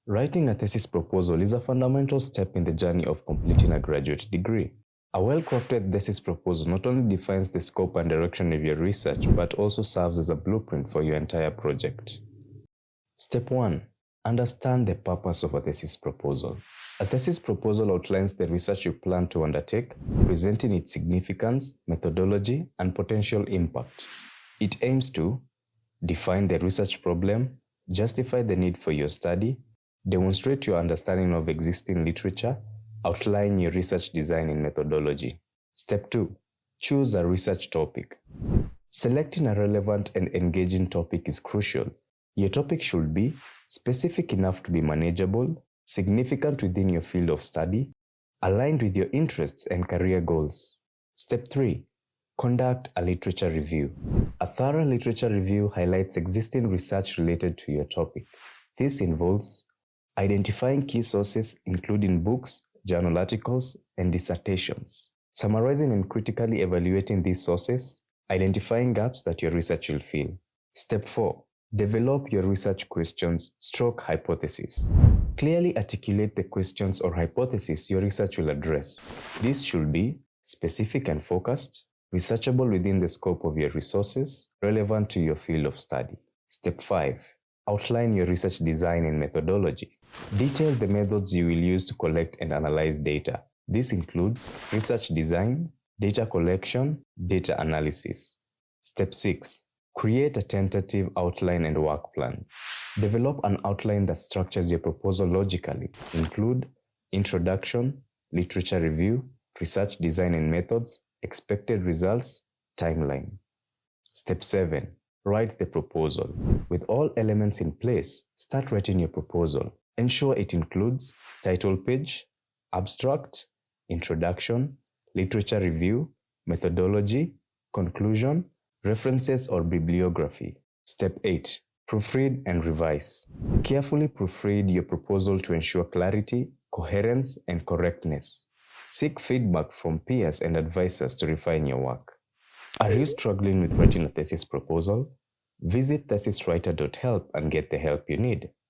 Writing a thesis proposal is a fundamental step in the journey of completing a graduate degree. A well-crafted thesis proposal not only defines the scope and direction of your research, but also serves as a blueprint for your entire project. Step 1. Understand the purpose of a thesis proposal. A thesis proposal outlines the research you plan to undertake, presenting its significance, methodology, and potential impact. It aims to define the research problem, justify the need for your study, demonstrate your understanding of existing literature, outline your research design and methodology. Step 2. Choose a research topic. Selecting a relevant and engaging topic is crucial. Your topic should be specific enough to be manageable, significant within your field of study, aligned with your interests and career goals. Step 3. Conduct a literature review. A thorough literature review highlights existing research related to your topic. This involves identifying key sources, including books, journal articles, and dissertations, summarizing and critically evaluating these sources, identifying gaps that your research will fill. Step 4. Develop your research questions/hypothesis. Clearly articulate the questions or hypotheses your research will address. This should be specific and focused, researchable within the scope of your resources, relevant to your field of study. Step 5. Outline your research design and methodology. Detail the methods you will use to collect and analyze data. This includes research design, data collection, data analysis. Step 6. Create a tentative outline and work plan. Develop an outline that structures your proposal logically. Include introduction, literature review, research design and methods, expected results, timeline. Step 7. Write the proposal. With all elements in place, start writing your proposal. Ensure it includes title page, abstract, introduction, literature review, methodology, conclusion, references or bibliography. Step 8. Proofread and revise. Carefully proofread your proposal to ensure clarity, coherence, and correctness. Seek feedback from peers and advisors to refine your work. Are you struggling with writing a thesis proposal? Visit thesiswriter.help and get the help you need.